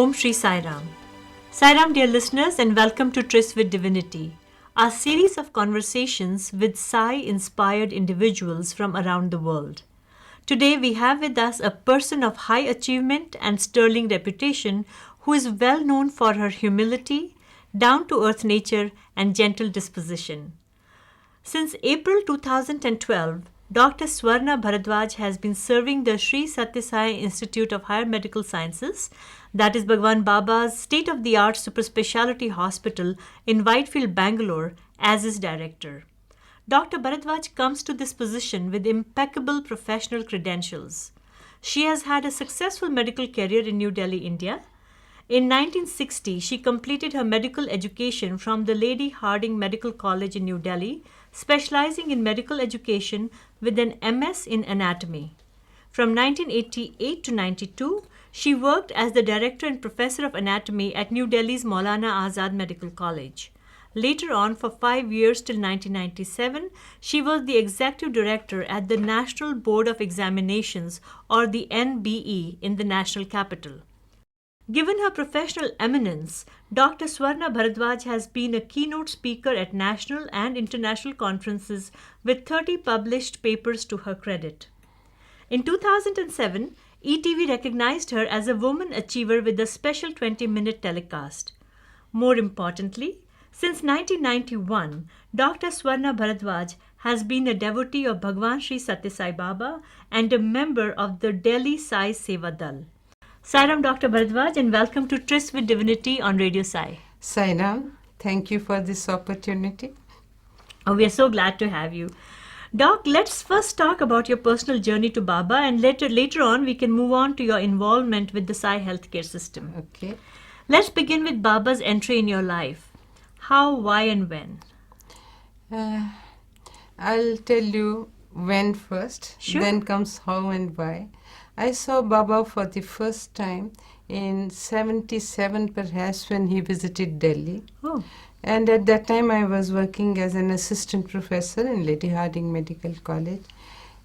Om Shri Sai Ram. Sai Ram, dear listeners, and welcome to Tryst With Divinity, our series of conversations with Sai-inspired individuals from around the world. Today we have with us a person of high achievement and sterling reputation who is well known for her humility, down-to-earth nature, and gentle disposition. Since April 2012, Dr. Swarna Bharadwaj has been serving the Sri Sathya Sai Institute of Higher Medical Sciences, that is Bhagawan Baba's state-of-the-art Super Speciality Hospital in Whitefield, Bangalore, as his director. Dr. Bharadwaj comes to this position with impeccable professional credentials. She has had a successful medical career in New Delhi, India. In 1960, she completed her medical education from the Lady Hardinge Medical College in New Delhi, specializing in medical education with an MS in anatomy. From 1988 to 92, she worked as the director and professor of anatomy at New Delhi's Maulana Azad Medical College. Later on, for 5 years till 1997, she was the executive director at the National Board of Examinations, or the NBE, in the national capital. Given her professional eminence, Dr. Swarna Bharadwaj has been a keynote speaker at national and international conferences with 30 published papers to her credit. In 2007, ETV recognized her as a woman achiever with a special 20-minute telecast. More importantly, since 1991, Dr. Swarna Bharadwaj has been a devotee of Bhagawan Sri Sathya Sai Baba and a member of the Delhi Sai Seva Dal. Sai Ram, Dr. Bharadwaj, and welcome to Tryst With Divinity on Radio Sai. Sai Ram, thank you for this opportunity. Oh, we are so glad to have you. Doc, let's first talk about your personal journey to Baba, and later on we can move on to your involvement with the Sai healthcare system. Okay. Let's begin with Baba's entry in your life. How, why, and when? I'll tell you when first, Sure. Then comes how and why. I saw Baba for the first time in 77 perhaps, when he visited Delhi. Oh. And at that time I was working as an assistant professor in Lady Hardinge Medical College.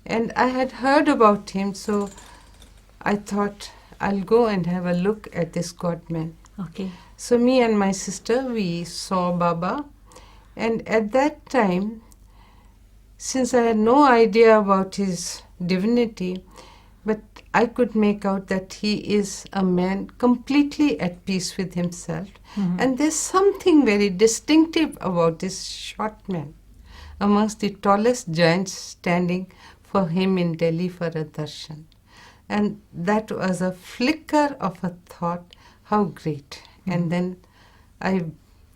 And I had heard about him, so I thought I'll go and have a look at this God-man. Okay. So me and my sister, we saw Baba. And at that time, since I had no idea about his divinity, but I could make out that he is a man completely at peace with himself. Mm-hmm. And there's something very distinctive about this short man, amongst the tallest giants standing for him in Delhi for a darshan. And that was a flicker of a thought, how great. Mm-hmm. And then I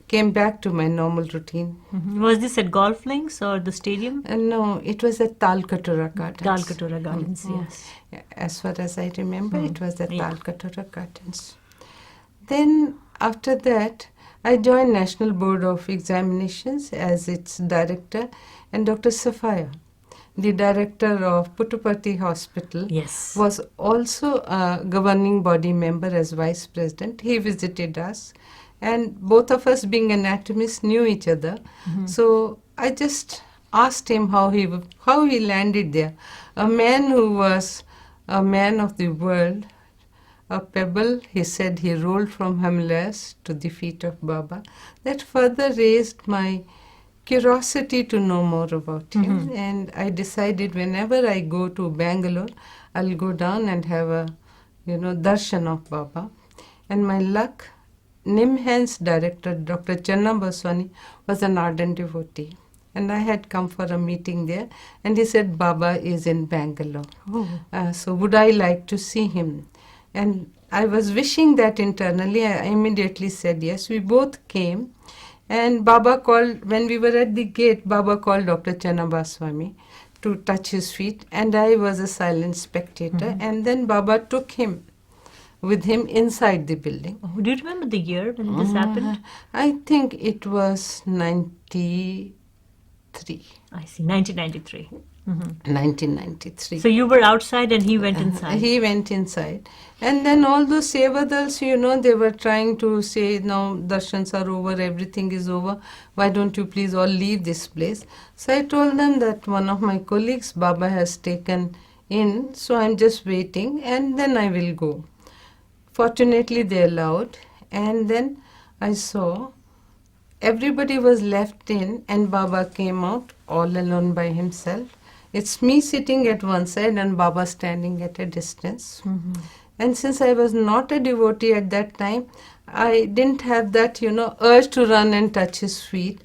came back to my normal routine. Mm-hmm. Was this at Golf Links or the stadium? No, it was at Talkatura Gardens. Talkatura Gardens, yes. As far as I remember, it was at Talkatura Gardens. Then, after that, I joined National Board of Examinations as its director, and Dr. Sathya, the director of Puttaparthi Hospital, was also a governing body member as vice president. He visited us. And both of us, being anatomists, knew each other. Mm-hmm. So I just asked him how he landed there. A man who was a man of the world, a pebble, he said, he rolled from Himalayas to the feet of Baba. That further raised my curiosity to know more about him. Mm-hmm. And I decided whenever I go to Bangalore, I'll go down and have a, darshan of Baba. And my luck, NIMHANS director, Dr. Channa Baswani, was an ardent devotee. And I had come for a meeting there, and he said, Baba is in Bangalore. Oh. So would I like to see him? And I was wishing that internally. I immediately said yes. We both came. And Baba called, when we were at the gate, Baba called Dr. Channa Baswani to touch his feet. And I was a silent spectator. Mm-hmm. And then Baba took him with him inside the building. Oh, do you remember the year when this happened? I think it was 93. I see, 1993. Mm-hmm. 1993. So you were outside and he went inside. He went inside. And then all those Sevadals, they were trying to say, now darshans are over, everything is over. Why don't you please all leave this place? So I told them that one of my colleagues, Baba, has taken in, so I'm just waiting and then I will go. Fortunately, they allowed. And then I saw everybody was left in, and Baba came out all alone by himself. It's me sitting at one side and Baba standing at a distance. And since I was not a devotee at that time, I didn't have that, urge to run and touch his feet.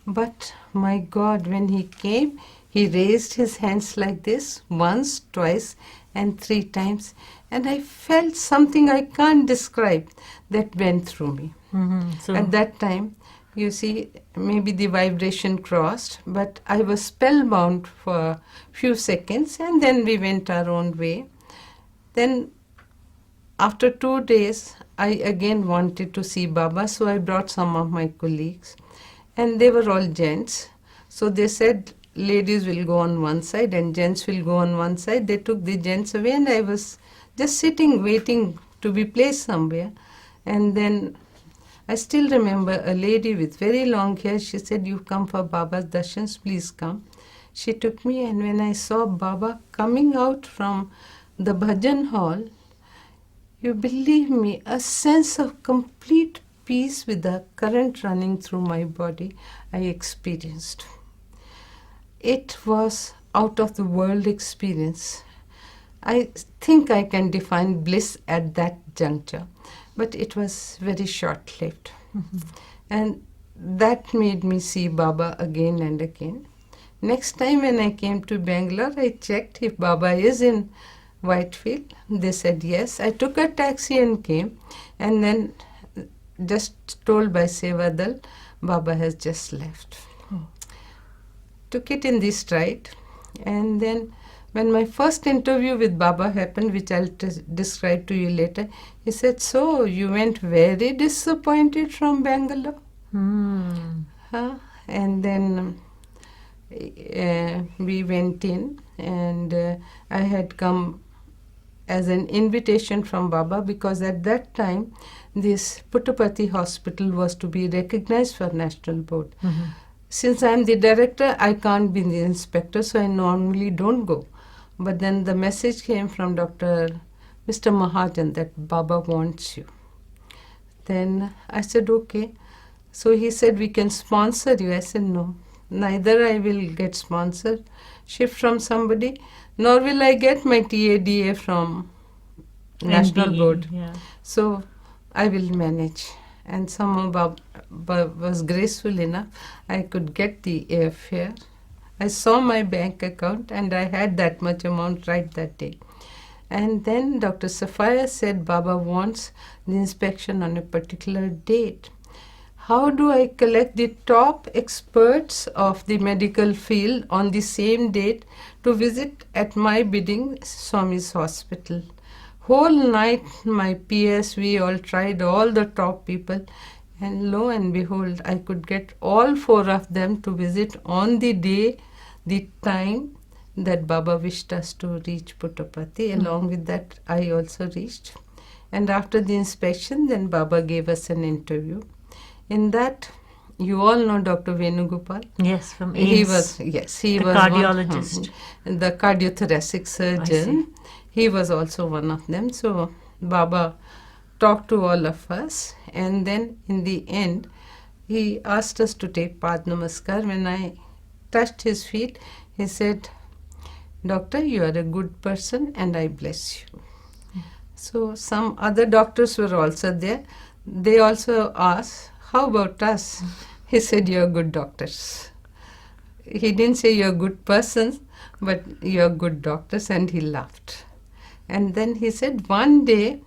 But my God, when he came, he raised his hands like this, once, twice, and 3 times. And I felt something I can't describe that went through me. So At that time, you see, maybe the vibration crossed, but I was spellbound for a few seconds, and then we went our own way. Then, after 2 days, I again wanted to see Baba, so I brought some of my colleagues, and they were all gents. So they said, ladies will go on one side and gents will go on one side. They took the gents away, and I was just sitting, waiting to be placed somewhere. And then I still remember a lady with very long hair. She said, "You've come for Baba's darshans, please come." She took me, and when I saw Baba coming out from the bhajan hall, you believe me, a sense of complete peace with the current running through my body I experienced. It was out of the world experience. I think I can define bliss at that juncture, but it was very short-lived. And that made me see Baba again and again. Next time when I came to Bangalore, I checked if Baba is in Whitefield. They said yes. I took a taxi and came, and then just told by Sevadal, Baba has just left. Took it in this stride, and then when my first interview with Baba happened, which I'll describe to you later, he said, "So, you went very disappointed from Bangalore?" And then we went in, and I had come as an invitation from Baba, because at that time, this Puttaparthi hospital was to be recognized for National Board. Since I'm the director, I can't be the inspector, so I normally don't go. But then the message came from Mr. Mahajan that Baba wants you. Then I said, okay. So he said, we can sponsor you. I said, no, neither I will get sponsorship from somebody, nor will I get my TADA from National NDA, Board. yeah. So I will manage. And somehow Baba was graceful enough. I could get the airfare. I saw my bank account, and I had that much amount right that day. And then Dr. Sathya said Baba wants the inspection on a particular date. How do I collect the top experts of the medical field on the same date to visit at my bidding Swami's hospital? Whole night my PS, we all tried, all the top people, and lo and behold, I could get all 4 of them to visit on the day, the time that Baba wished us to reach Puttaparthi. Along with that, I also reached. And after the inspection, then Baba gave us an interview. In that, you all know Dr. Venugopal. Yes, from He AIMS. was, yes, he The was cardiologist. the cardiothoracic surgeon. He was also one of them. So Baba talked to all of us, and then in the end, he asked us to take Pad Namaskar. When I touched his feet, he said, "Doctor, you are a good person, and I bless you." So some other doctors were also there. They also asked, "How about us?" He said, "You are good doctors." He didn't say you're good persons, but you're good doctors, and he laughed. And then he said, "One day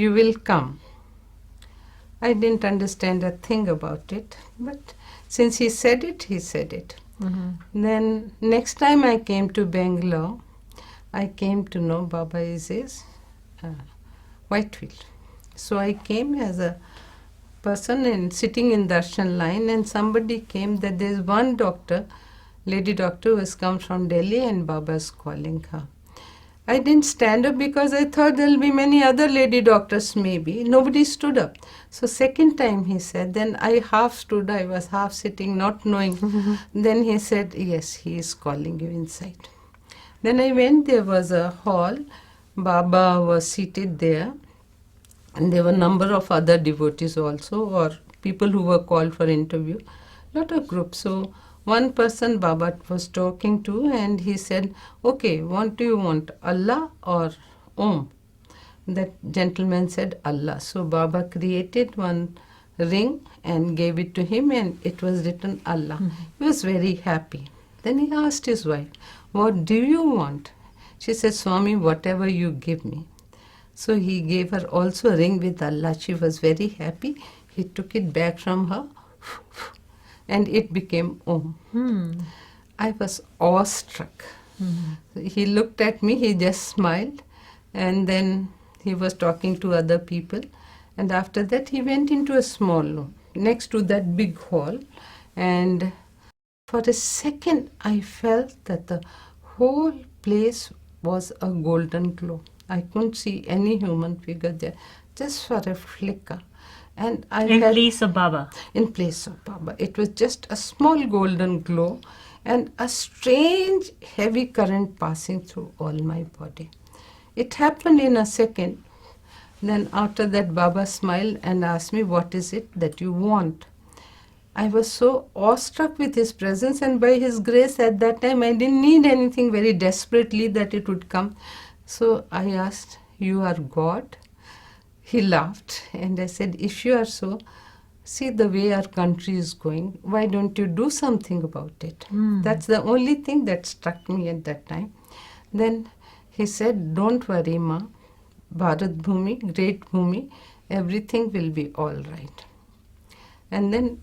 you will come." I didn't understand a thing about it, but since he said it, he said it. Then next time I came to Bangalore, I came to know Baba is Whitefield. So I came as a person and sitting in darshan line, and somebody came that there's one doctor, lady doctor, who has come from Delhi, and Baba's calling her. I didn't stand up because I thought there'll be many other lady doctors maybe. Nobody stood up. So second time he said, then I half stood, I was half sitting, not knowing. Then he said, yes, he is calling you inside. Then I went, there was a hall. Baba was seated there. And there were a number of other devotees also, or people who were called for interview. Lot of groups. So one person Baba was talking to, and he said, okay, what do you want, Allah or Om? That gentleman said Allah. So Baba created one ring and gave it to him, and it was written Allah. He was very happy. Then he asked his wife, what do you want? She said, Swami, whatever you give me. So he gave her also a ring with Allah. She was very happy. He took it back from her and it became Om. I was awestruck. He looked at me, he just smiled, and then he was talking to other people. And after that he went into a small room next to that big hall, and for a second I felt that the whole place was a golden glow. I couldn't see any human figure there, just for a flicker. And in place of Baba. In place of Baba. It was just a small golden glow and a strange heavy current passing through all my body. It happened in a second. Then after that Baba smiled and asked me, what is it that you want? I was so awestruck with his presence, and by his grace at that time I didn't need anything very desperately that it would come. So I asked, you are God? He laughed, and I said, if you are so, see the way our country is going, why don't you do something about it? That's the only thing that struck me at that time. Then he said, don't worry, Ma, Bharat Bhumi, great Bhumi, everything will be all right. And then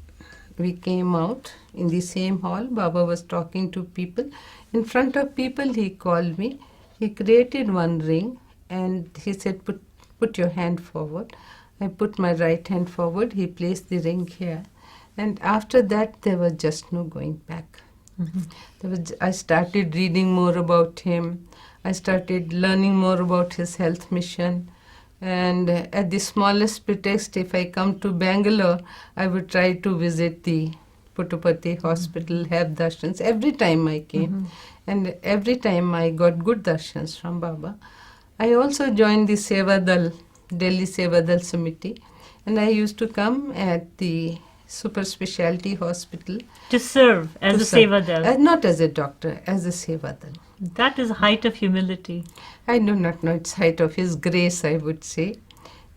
we came out in the same hall. Baba was talking to people. In front of people he called me. He created one ring and he said, put your hand forward. I put my right hand forward. He placed the ring here. And after that there was just no going back. I started reading more about him. I started learning more about his health mission. And at the smallest pretext, if I come to Bangalore, I would try to visit the Puttaparthi hospital, have darshans. Every time I came, and every time I got good darshans from Baba. I also joined the Sevadal, Delhi Sevadal Samiti, and I used to come at the Super Speciality Hospital. To serve as a Sevadal? Not as a doctor, as a Sevadal. That is a height of humility. I do not know, it's height of his grace, I would say.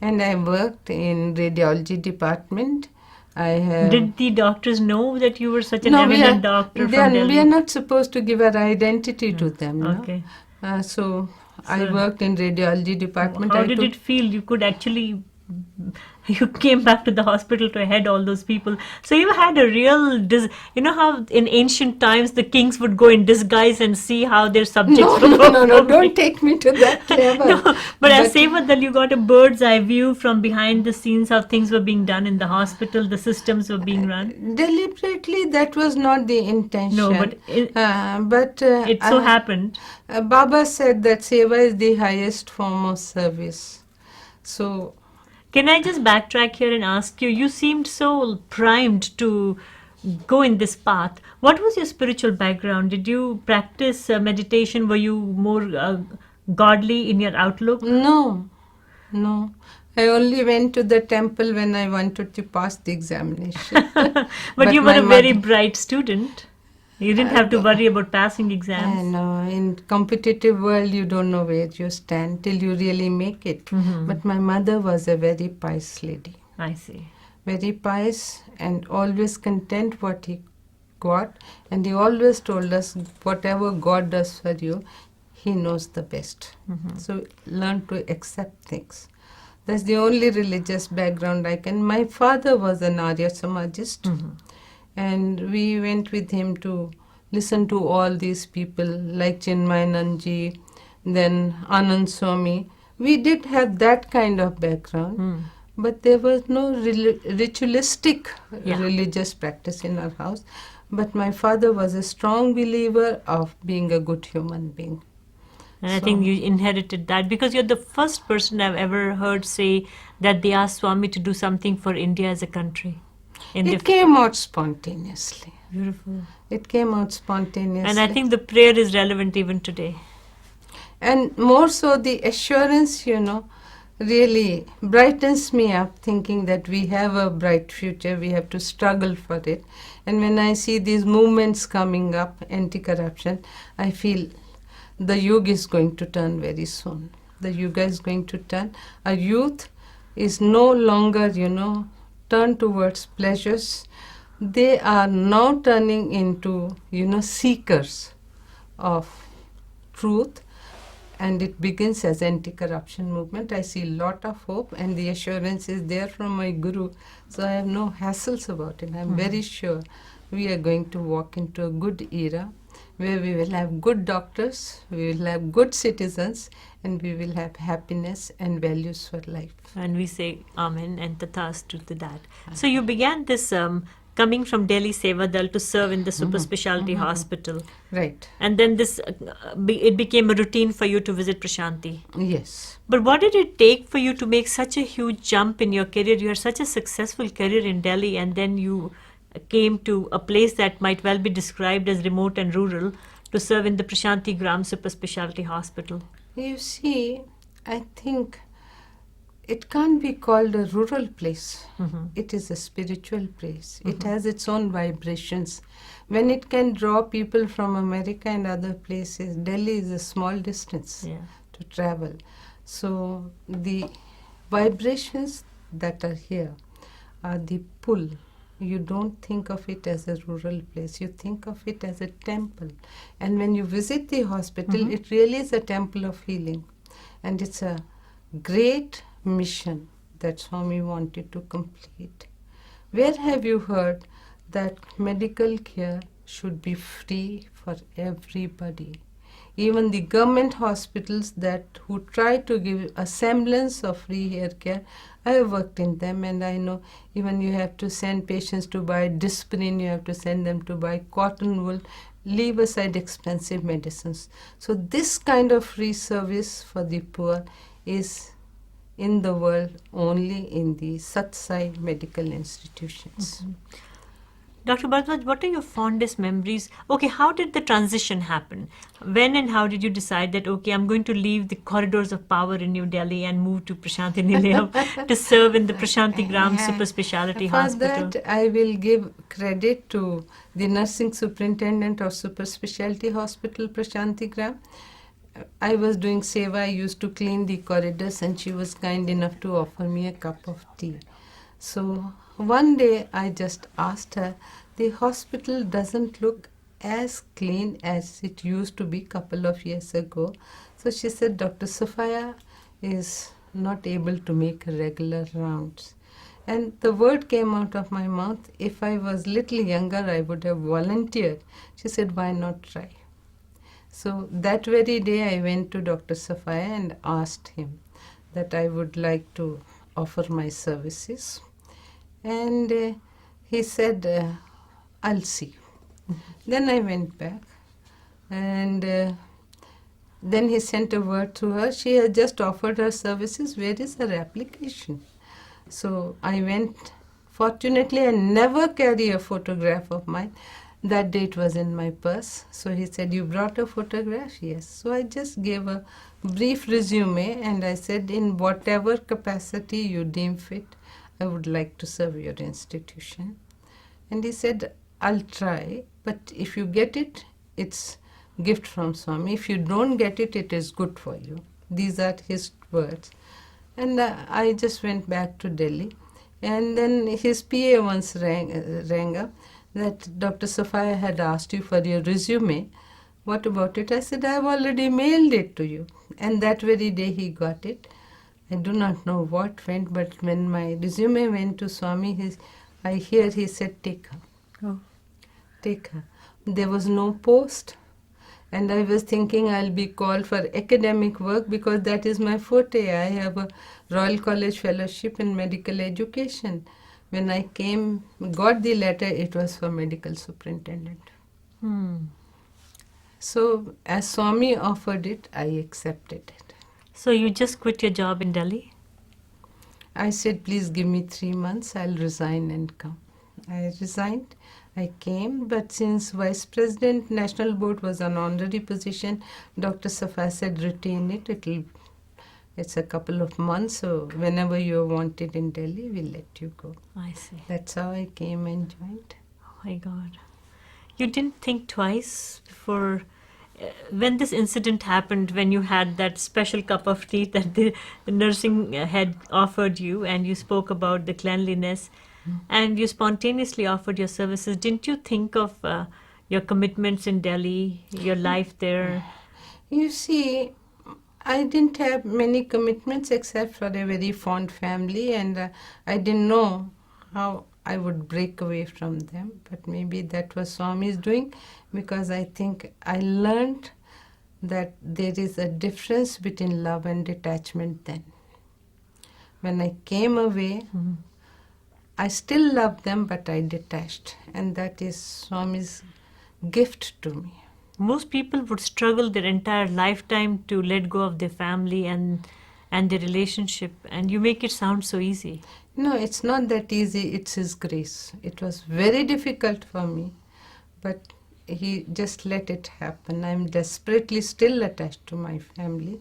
And I worked in radiology department. Did the doctors know that you were such an eminent doctor from Delhi? We are not supposed to give our identity to them. Okay. No? So I worked in radiology department. How did it feel? You could actually... You came back to the hospital to head all those people. So you had a real... You know how in ancient times the kings would go in disguise and see how their subjects were No, don't take me to that level. No, but as Sevadal, you got a bird's eye view from behind the scenes, how things were being done in the hospital, the systems were being run. Deliberately, that was not the intention. No, but it so happened. Baba said that Seva is the highest form of service. So... Can I just backtrack here and ask you, you seemed so primed to go in this path. What was your spiritual background? Did you practice meditation? Were you more godly in your outlook? No. I only went to the temple when I wanted to pass the examination. But you were a very bright student. You didn't have to worry about passing exams. No, in competitive world, you don't know where you stand till you really make it. But my mother was a very pious lady. I see. Very pious and always content what he got. And he always told us, whatever God does for you, he knows the best. So learn to accept things. That's the only religious background I can. My father was an Arya Samajist. And we went with him to listen to all these people like Chinmayanandji, then Anand Swami. We did have that kind of background, but there was no ritualistic religious practice in our house. But my father was a strong believer of being a good human being. And I think you inherited that because you're the first person I've ever heard say that they asked Swami to do something for India as a country. It came out spontaneously. Beautiful. It came out spontaneously. And I think the prayer is relevant even today. And more so the assurance, really brightens me up, thinking that we have a bright future, we have to struggle for it. And when I see these movements coming up, anti-corruption, I feel the yuga is going to turn very soon. The yuga is going to turn. Our youth is no longer, turned towards pleasures. They are now turning into, seekers of truth, and it begins as anti-corruption movement. I see a lot of hope, and the assurance is there from my guru, so I have no hassles about it. I'm very sure we are going to walk into a good era where we will have good doctors, we will have good citizens, and we will have happiness and values for life. And we say Amen and Tathastu to that. So you began this coming from Delhi Seva Dal to serve in the Super Speciality Hospital. Right. And then this, it became a routine for you to visit Prashanti. Yes. But what did it take for you to make such a huge jump in your career? You had such a successful career in Delhi, and then you came to a place that might well be described as remote and rural to serve in the Prashanti Gram Super Speciality Hospital. You see, I think it can't be called a rural place. It is a spiritual place. It has its own vibrations. When it can draw people from America and other places, Delhi is a small distance to travel. So the vibrations that are here are the pull. You don't think of it as a rural place. You think of it as a temple. And when you visit the hospital, it really is a temple of healing. And it's a great mission that Swami wanted to complete. Where have you heard that medical care should be free for everybody? Even the government hospitals who try to give a semblance of free hair care, I have worked in them, and I know even you have to send patients to buy Disprin, you have to send them to buy cotton wool, leave aside expensive medicines. So this kind of free service for the poor is in the world only in the Satsai medical institutions. Dr. Bharadwaj, what are your fondest memories? Okay, how did the transition happen? When and how did you decide that, okay, I'm going to leave the corridors of power in New Delhi and move to Prashanti Nilayam to serve in the Prashanti Gram Super Speciality Hospital? For that, I will give credit to the nursing superintendent of Super Speciality Hospital, Prashanti Gram. I was doing seva, I used to clean the corridors, and she was kind enough to offer me a cup of tea. So one day I just asked her, the hospital doesn't look as clean as it used to be a couple of years ago. So she said, Dr. Sophia is not able to make regular rounds. And the word came out of my mouth, if I was little younger, I would have volunteered. She said, why not try? So that very day I went to Dr. Sophia and asked him that I would like to offer my services. And he said, I'll see. Then I went back, and then he sent a word to her. She had just offered her services. Where is her application? So I went. Fortunately, I never carry a photograph of mine. That day it was in my purse. So he said, you brought a photograph? Yes. So I just gave a brief resume, and I said, in whatever capacity you deem fit, I would like to serve your institution. And he said, I'll try, but if you get it, it's gift from Swami. If you don't get it, it is good for you. These are his words. And I just went back to Delhi. And then his PA once rang up that Dr. Sophia had asked you for your resume. What about it? I said, I've already mailed it to you. And that very day he got it. I do not know what went, but when my resume went to Swami, I hear he said, take her. Oh. Take her. There was no post. And I was thinking I'll be called for academic work because that is my forte. I have a Royal College Fellowship in Medical Education. When I got the letter, it was for medical superintendent. So as Swami offered it, I accepted it. So you just quit your job in Delhi? I said, please give me 3 months, I'll resign and come. I resigned, I came, but since Vice President, National Board was an honorary position, Dr. Safa said, retain it, it'll It's a couple of months, so whenever you're wanted in Delhi, we'll let you go. I see. That's how I came and joined. Oh my God. You didn't think twice before, when this incident happened, when you had that special cup of tea that the nursing had offered you, and you spoke about the cleanliness, and you spontaneously offered your services, didn't you think of your commitments in Delhi, your life there? You see, I didn't have many commitments except for a very fond family, and I didn't know how I would break away from them. But maybe that was Swami's doing, because I think I learned that there is a difference between love and detachment then. When I came away, I still loved them, but I detached. And that is Swami's gift to me. Most people would struggle their entire lifetime to let go of their family and their relationship, and you make it sound so easy. No, it's not that easy. It's His grace. It was very difficult for me, but He just let it happen. I'm desperately still attached to my family.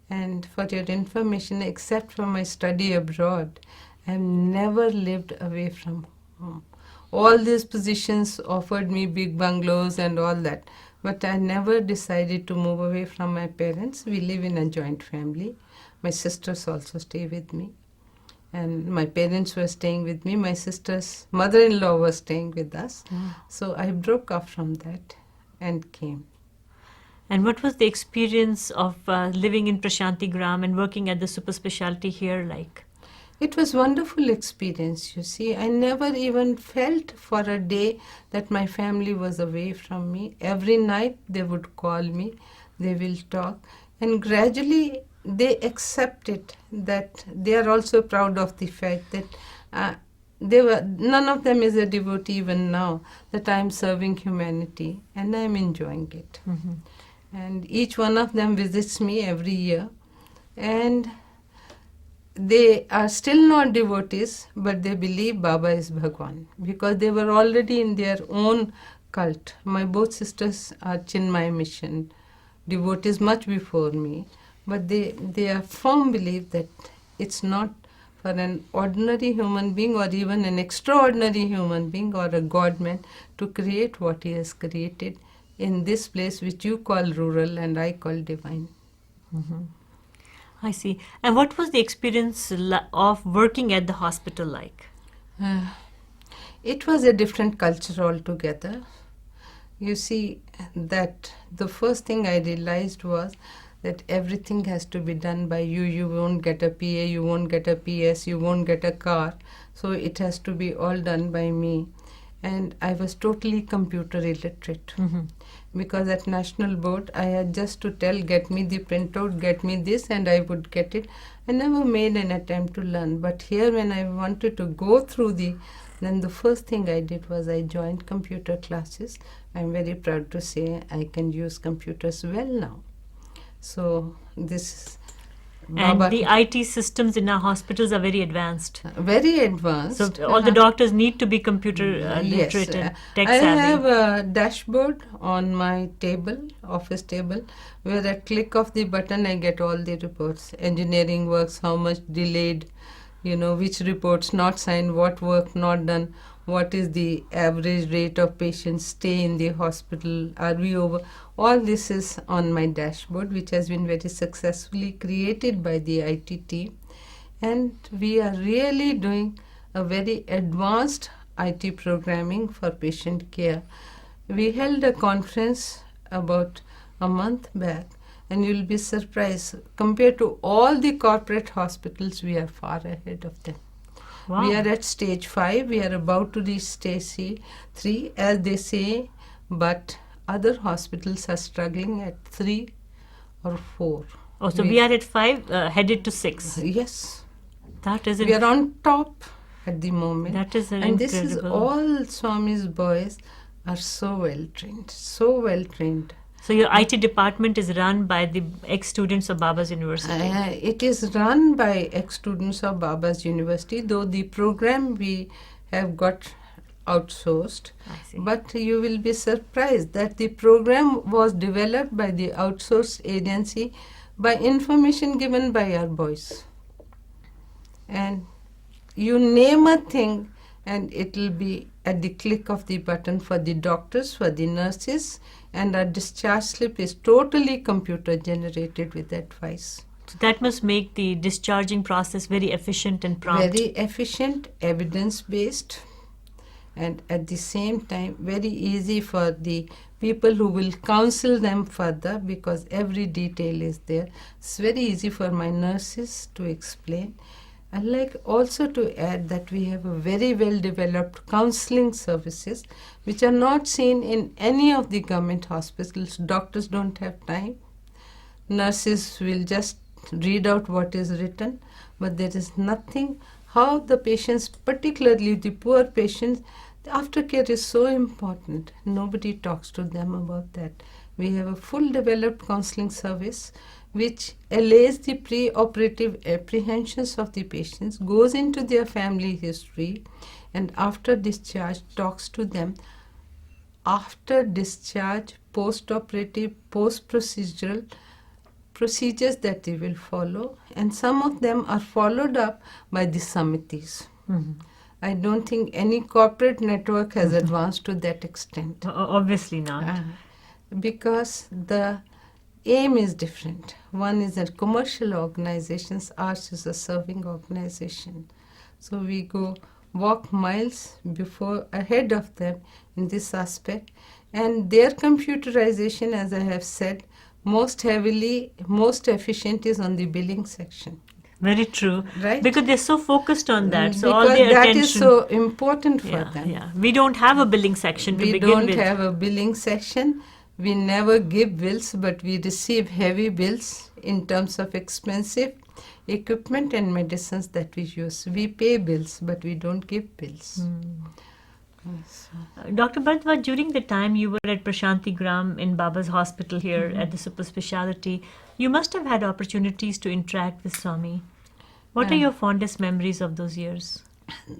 And for your information, except for my study abroad, I've never lived away from home. All these positions offered me big bungalows and all that, but I never decided to move away from my parents. We live in a joint family. My sisters also stay with me. And my parents were staying with me. My sister's mother-in-law was staying with us. So I broke off from that and came. And what was the experience of living in Prashanti Gram and working at the Super Speciality here like? It was wonderful experience, you see. I never even felt for a day that my family was away from me. Every night they would call me, they will talk, and gradually they accept it, that they are also proud of the fact that none of them is a devotee even now, that I am serving humanity and I am enjoying it. And each one of them visits me every year, and they are still not devotees, but they believe Baba is Bhagawan, because they were already in their own cult. My both sisters are Chinmay mission devotees much before me, but they are firm belief that it's not for an ordinary human being or even an extraordinary human being or a God man to create what he has created in this place which you call rural and I call divine. I see. And what was the experience of working at the hospital like? It was a different culture altogether. You see, that the first thing I realized was that everything has to be done by you. You won't get a PA, you won't get a PS, you won't get a car. So it has to be all done by me. And I was totally computer illiterate. Because at National Board, I had just to tell, get me the printout, get me this, and I would get it. I never made an attempt to learn. But here, when I wanted to go through then the first thing I did was I joined computer classes. I'm very proud to say I can use computers well now. So this is And the IT systems in our hospitals are very advanced. Very advanced. So all the doctors need to be computer literate and tech savvy. I have a dashboard on my table, office table, where at click of the button I get all the reports. Engineering works, how much delayed, which reports not signed, what work not done, what is the average rate of patients stay in the hospital, are we over? All this is on my dashboard, which has been very successfully created by the IT team. And we are really doing a very advanced IT programming for patient care. We held a conference about a month back, and you'll be surprised. Compared to all the corporate hospitals, we are far ahead of them. Wow. We are at stage 5. We are about to reach stage 3, as they say, but other hospitals are struggling at 3 or 4. Oh, so we are at 5, headed to 6. Yes. That is we are on top at the moment. That is and this is incredible. all Swami's boys are so well trained, so well trained. So your IT department is run by the ex-students of Baba's University? It is run by ex-students of Baba's University, though the program we have got outsourced. I see. But you will be surprised that the program was developed by the outsourced agency by information given by our boys. And you name a thing and it will be at the click of the button for the doctors, for the nurses, and our discharge slip is totally computer generated with advice. So that must make the discharging process very efficient and prompt. Very efficient, evidence-based, and at the same time very easy for the people who will counsel them further, because every detail is there. It's very easy for my nurses to explain. I'd like also to add that we have a very well developed counseling services which are not seen in any of the government hospitals. Doctors don't have time. Nurses will just read out what is written, but there is nothing. How the patients, particularly the poor patients, the aftercare is so important. Nobody talks to them about that. We have a full developed counseling service which allays the pre-operative apprehensions of the patients, goes into their family history, and after discharge talks to them. After discharge, post-operative, post-procedural procedures that they will follow, and some of them are followed up by the samitis. I don't think any corporate network has advanced to that extent. Obviously not. Because the aim is different. One is a commercial organizations, ours is a serving organization. So we go walk miles ahead of them in this aspect. And their computerization, as I have said, most efficient is on the billing section. Very true. Right? Because they're so focused on that. So because all their that attention is so important for them. Yeah. We don't have a billing section to We begin don't with. have a billing section. We never give bills, but we receive heavy bills in terms of expensive equipment and medicines that we use. We pay bills, but we don't give bills. Dr. Bharadwaj, during the time you were at Prashanti Gram in Baba's hospital here at the Super Speciality, you must have had opportunities to interact with Swami. What are your fondest memories of those years?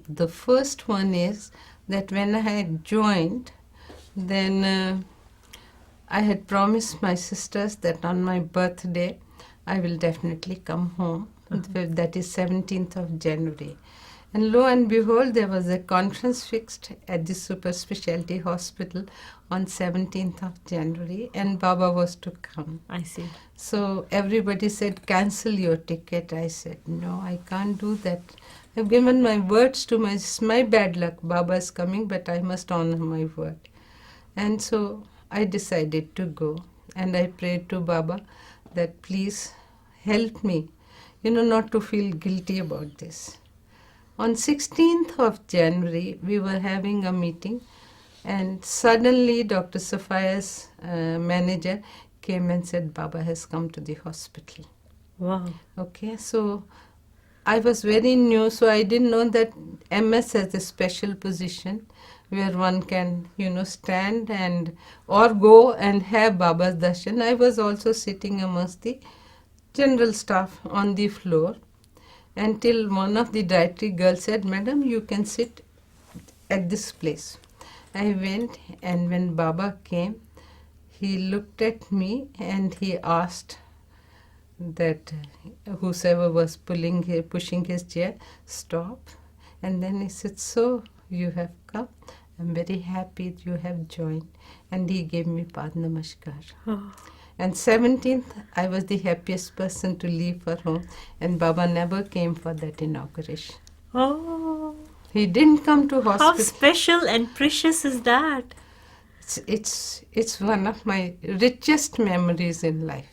The first one is that when I had joined, then I had promised my sisters that on my birthday, I will definitely come home. That is 17th of January. And lo and behold, there was a conference fixed at the Super Speciality Hospital on 17th of January, and Baba was to come. I see. So everybody said, cancel your ticket. I said, no, I can't do that. I've given my words to my bad luck. Baba is coming, but I must honor my word. And so I decided to go, and I prayed to Baba that please help me, not to feel guilty about this. On 16th of January, we were having a meeting, and suddenly Dr. Sophia's manager came and said, Baba has come to the hospital. Wow. Okay, so I was very new, so I didn't know that MS has a special position where one can, stand or go and have Baba's darshan. I was also sitting amongst the general staff on the floor, until one of the dietary girls said, Madam, you can sit at this place. I went, and when Baba came, he looked at me and he asked that whosoever was pushing his chair, stop. And then he said, so you have come. I'm very happy you have joined. And he gave me Pad Namaskar. And 17th, I was the happiest person to leave for home. And Baba never came for that inauguration. Oh. He didn't come to hospital. How special and precious is that? It's one of my richest memories in life.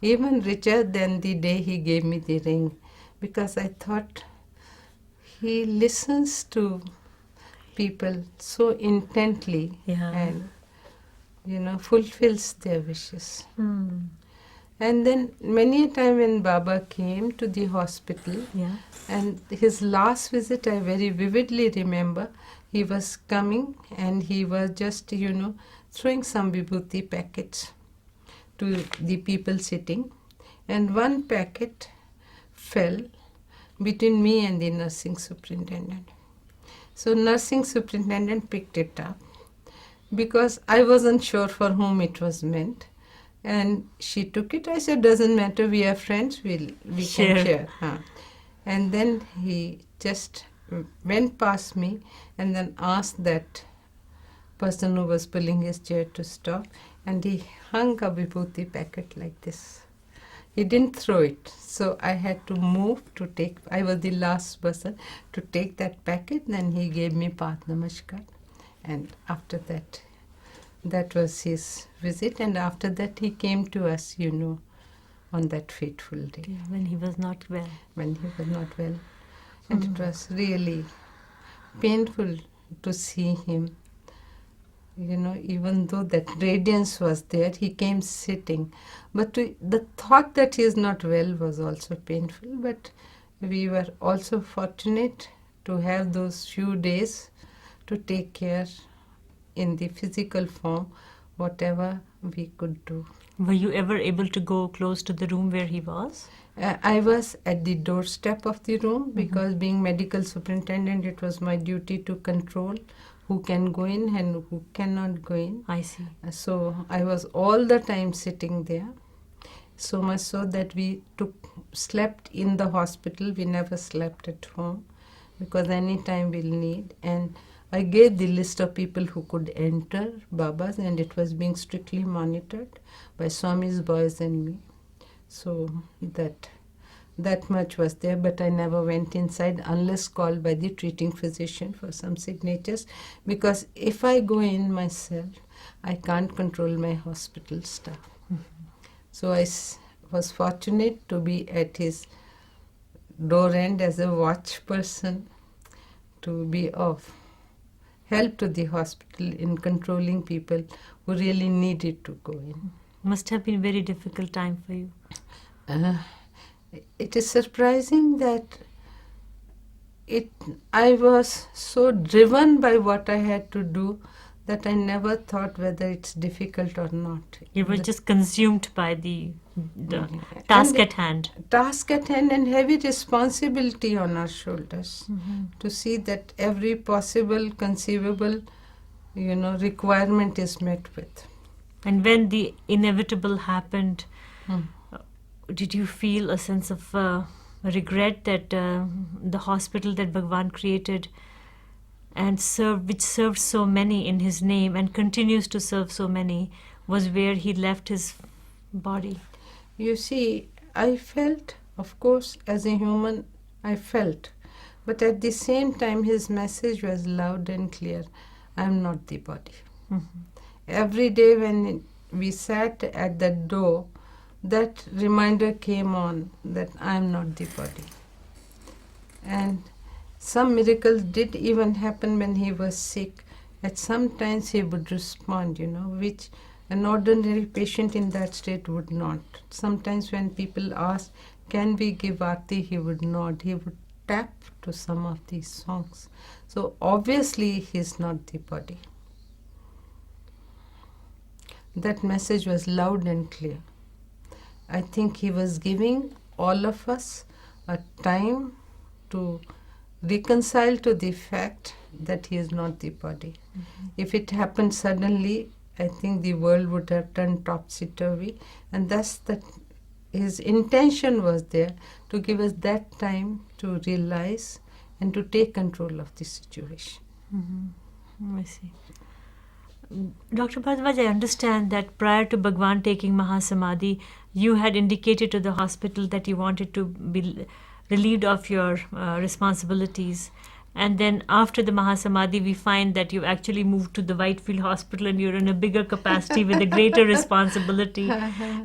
Even richer than the day he gave me the ring. Because I thought he listens to people so intently and fulfills their wishes. And then many a time when Baba came to the hospital, and his last visit I very vividly remember, he was coming and he was just, throwing some vibhuti packets to the people sitting, and one packet fell between me and the nursing superintendent. So nursing superintendent picked it up, because I wasn't sure for whom it was meant. And she took it. I said, doesn't matter, we are friends, we Share. can share. And then he just went past me and then asked that person who was pulling his chair to stop, and he hung a vibhuti packet like this. He didn't throw it, so I had to move to take. I was the last person to take that packet. Then he gave me Path Namaskar, and after that, that was his visit. And after that, he came to us, on that fateful day. Yeah, when he was not well. When he was not well. And it was really painful to see him. Even though that radiance was there, he came sitting. But the thought that he is not well was also painful. But we were also fortunate to have those few days to take care in the physical form, whatever we could do. Were you ever able to go close to the room where he was? I was at the doorstep of the room because being medical superintendent, it was my duty to control who can go in and who cannot go in. I see. So I was all the time sitting there, so much so that we slept in the hospital. We never slept at home because any time we'll need. And I gave the list of people who could enter Baba's, and it was being strictly monitored by Swami's boys and me. So that much was there, but I never went inside unless called by the treating physician for some signatures, because if I go in myself, I can't control my hospital staff. So I was fortunate to be at his door end as a watch person, to be of help to the hospital in controlling people who really needed to go in. Must have been a very difficult time for you. It is surprising that I was so driven by what I had to do that I never thought whether it's difficult or not. You were just consumed by the task at hand. Task at hand and heavy responsibility on our shoulders to see that every possible, conceivable, requirement is met with. And when the inevitable happened, did you feel a sense of regret that the hospital that Bhagawan created and which served so many in his name and continues to serve so many, was where he left his body? You see, I felt, of course, as a human, I felt. But at the same time, his message was loud and clear. I am not the body. Every day when we sat at that door, that reminder came on that I am not the body. And some miracles did even happen when he was sick. At sometimes he would respond, which an ordinary patient in that state would not. Sometimes when people asked, can we give Aarti, he would nod. He would tap to some of these songs. So obviously he is not the body. That message was loud and clear. I think he was giving all of us a time to reconcile to the fact that he is not the body. If it happened suddenly, I think the world would have turned topsy-turvy, and thus his intention was there to give us that time to realize and to take control of the situation. I see. Dr. Bharadwaj, I understand that prior to Bhagawan taking Mahasamadhi, you had indicated to the hospital that you wanted to be relieved of your responsibilities. And then after the Mahasamadhi, we find that you actually moved to the Whitefield Hospital and you're in a bigger capacity with a greater responsibility.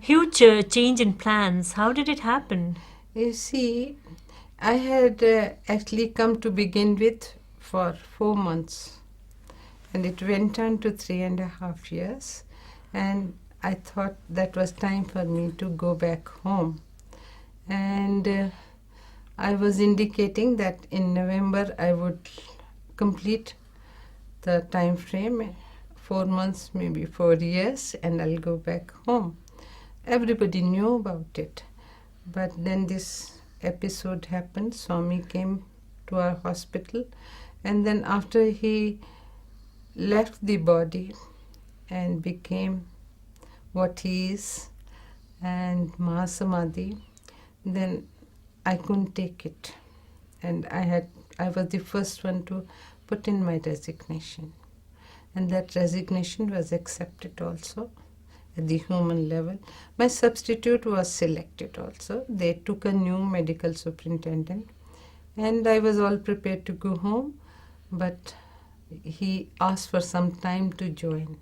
Huge change in plans. How did it happen? You see, I had actually come to begin with for 4 months. And it went on to 3.5 years. And I thought that was time for me to go back home. And I was indicating that in November I would complete the time frame, 4 months, maybe 4 years, and I'll go back home. Everybody knew about it. But then this episode happened. Swami came to our hospital. And then after he left the body and became what he is and Mahasamadhi, then I couldn't take it. And I was the first one to put in my resignation. And that resignation was accepted also at the human level. My substitute was selected also. They took a new medical superintendent. And I was all prepared to go home, but he asked for some time to join.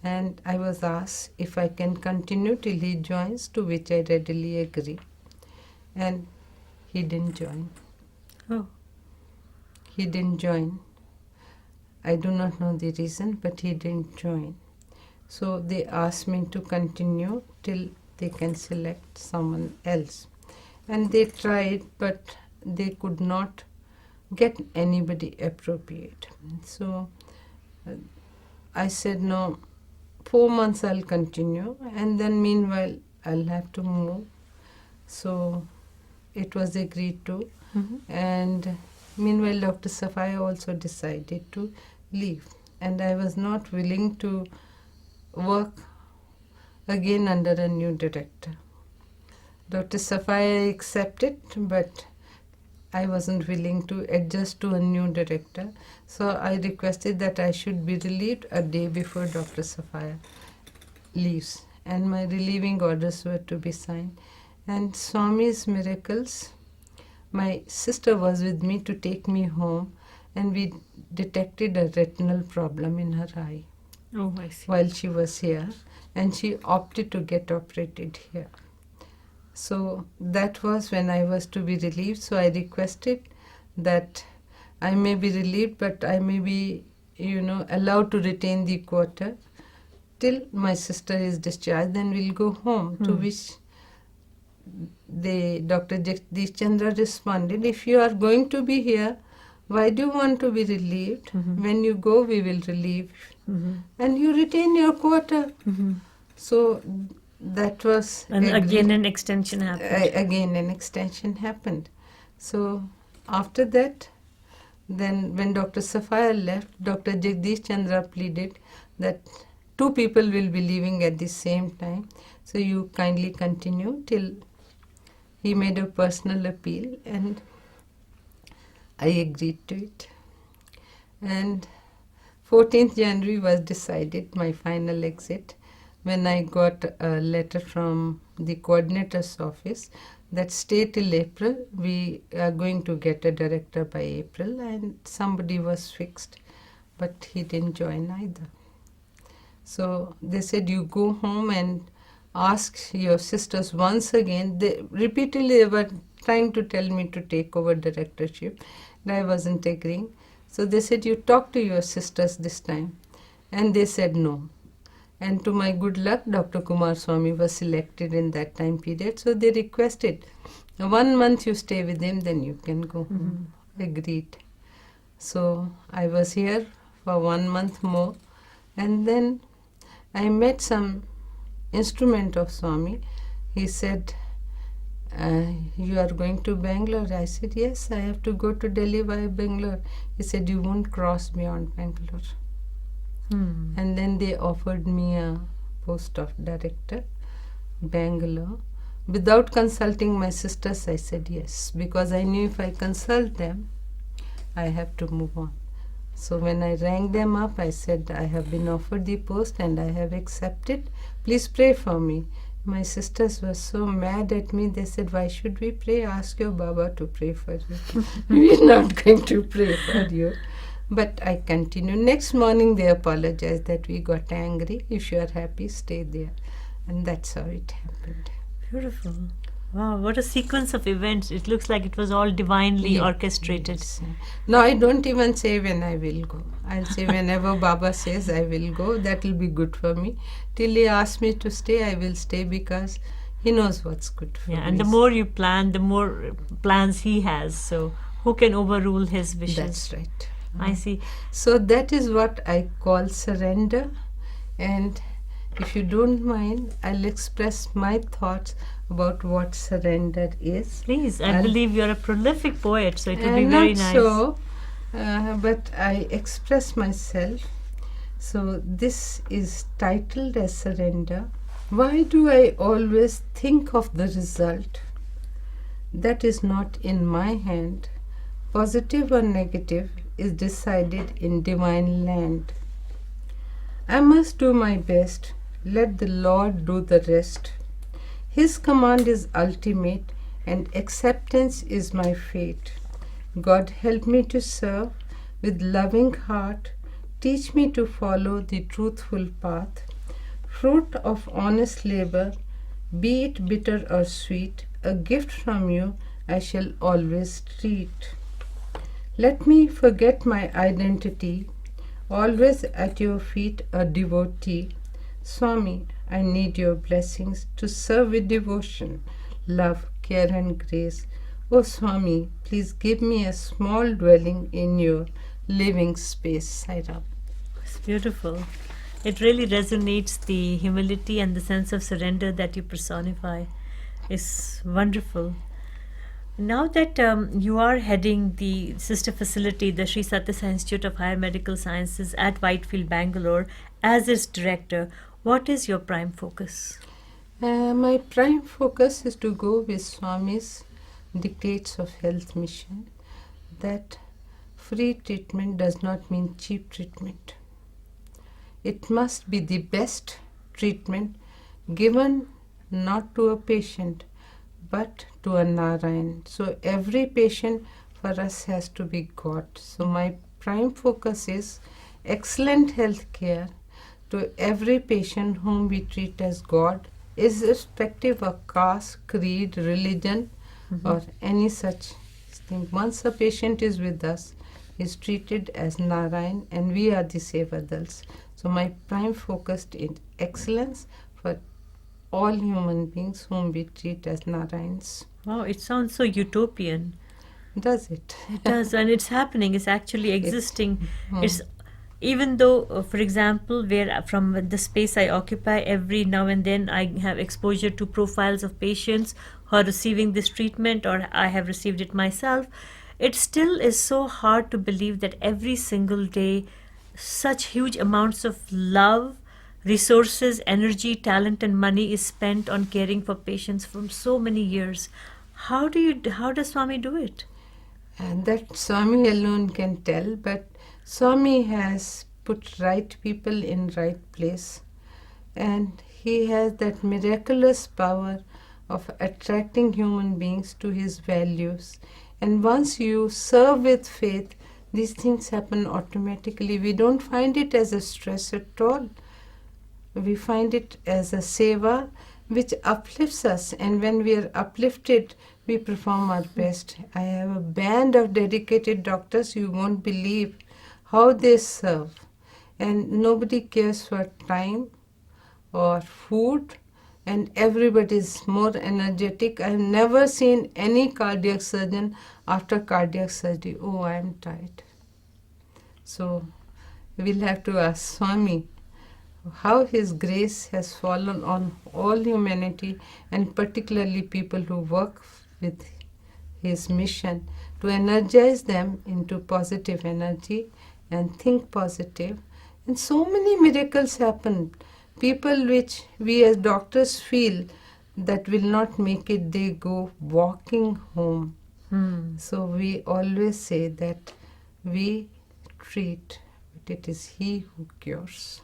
And I was asked if I can continue till he joins, to which I readily agree. And he didn't join. Oh. He didn't join. I do not know the reason, but he didn't join. So they asked me to continue till they can select someone else. And they tried, but they could not get anybody appropriate. So I said, no, 4 months I'll continue, and then meanwhile I'll have to move. So it was agreed to. And meanwhile Dr. Sathya also decided to leave. And I was not willing to work again under a new director. Dr. Sathya accepted, but I wasn't willing to adjust to a new director. So I requested that I should be relieved a day before Dr. Sathya leaves. And my relieving orders were to be signed. And Swami's miracles, my sister was with me to take me home, and we detected a retinal problem in her eye. Oh, I see. While she was here, and she opted to get operated here. So that was when I was to be relieved. So I requested that I may be relieved, but I may be, allowed to retain the quarter till my sister is discharged. Then we'll go home. To which Dr. Jagdish Chandra responded, if you are going to be here, why do you want to be relieved? When you go, we will relieve. And you retain your quarter. So that was... And again an extension happened. Again an extension happened. So after that, then when Dr. Sathya left, Dr. Jagdish Chandra pleaded that 2 people will be leaving at the same time. So you kindly continue till he made a personal appeal, and I agreed to it. And 14th January was decided, my final exit, when I got a letter from the coordinator's office that stay till April, we are going to get a director by April, and somebody was fixed, but he didn't join either. So they said, you go home and ask your sisters once again. Repeatedly they were trying to tell me to take over directorship, and I wasn't agreeing. So they said, you talk to your sisters this time. And they said no. And to my good luck, Dr. Kumar Swami was selected in that time period. So they requested, 1 month you stay with him, then you can go home. Agreed. So I was here for 1 month more. And then I met some instrument of Swami. He said, you are going to Bangalore? I said, yes, I have to go to Delhi via Bangalore. He said, you won't cross beyond Bangalore. And then they offered me a post of director, Bangalore. Without consulting my sisters, I said yes, because I knew if I consult them, I have to move on. So when I rang them up, I said, I have been offered the post and I have accepted. Please pray for me. My sisters were so mad at me. They said, why should we pray? Ask your Baba to pray for you. We're not going to pray for you. But I continued. Next morning, they apologized that we got angry. If you are happy, stay there. And that's how it happened. Beautiful. Wow, what a sequence of events. It looks like it was all divinely orchestrated. Yes. No, I don't even say when I will go. I'll say whenever Baba says I will go, that will be good for me. Till he asks me to stay, I will stay, because he knows what's good for me. And the more you plan, the more plans he has. So who can overrule his wishes? That's right. I see. So that is what I call surrender. And if you don't mind, I'll express my thoughts about what surrender is. Please, I believe you're a prolific poet, so it will be very nice. So, but I express myself. So this is titled as Surrender. Why do I always think of the result? That is not in my hand. Positive or negative is decided in divine land. I must do my best. Let the Lord do the rest. His command is ultimate, and acceptance is my fate. God help me to serve with loving heart. Teach me to follow the truthful path. Fruit of honest labor, be it bitter or sweet, a gift from you I shall always treat. Let me forget my identity, always at your feet a devotee. Swami, I need your blessings to serve with devotion, love, care and grace. Oh Swami, please give me a small dwelling in your living space. Sai Ram. It's beautiful. It really resonates, the humility and the sense of surrender that you personify is wonderful. Now that you are heading the sister facility, the Sri Sathya Sai Institute of Higher Medical Sciences at Whitefield, Bangalore, as its director, what is your prime focus? My prime focus is to go with Swami's dictates of health mission, that free treatment does not mean cheap treatment. It must be the best treatment given not to a patient but to a Narayan. So every patient for us has to be God. So my prime focus is excellent health care to every patient whom we treat as God, irrespective of caste, creed, religion, or any such thing. Once a patient is with us, is treated as Narayan, and we are the Sevadals. So my prime focus is excellence for all human beings whom we treat as Narayans. Wow, it sounds so utopian. Does it? It does, and it's happening. It's actually existing. Hmm. It's even though, for example, where from the space I occupy, every now and then I have exposure to profiles of patients who are receiving this treatment, or I have received it myself. It still is so hard to believe that every single day, such huge amounts of love, resources, energy, talent, and money is spent on caring for patients from so many years. How does Swami do it? And that Swami alone can tell, but Swami has put right people in right place, and he has that miraculous power of attracting human beings to his values. And once you serve with faith, these things happen automatically. We don't find it as a stress at all. We find it as a seva which uplifts us, and when we are uplifted, we perform our best. I have a band of dedicated doctors, you won't believe how they serve, and nobody cares for time or food, and everybody is more energetic. I have never seen any cardiac surgeon after cardiac surgery, oh, I am tired. So we'll have to ask Swami how his grace has fallen on all humanity, and particularly people who work with his mission, to energize them into positive energy and think positive. And so many miracles happen. People which we as doctors feel that will not make it, they go walking home. So we always say that we treat, but it is He who cures.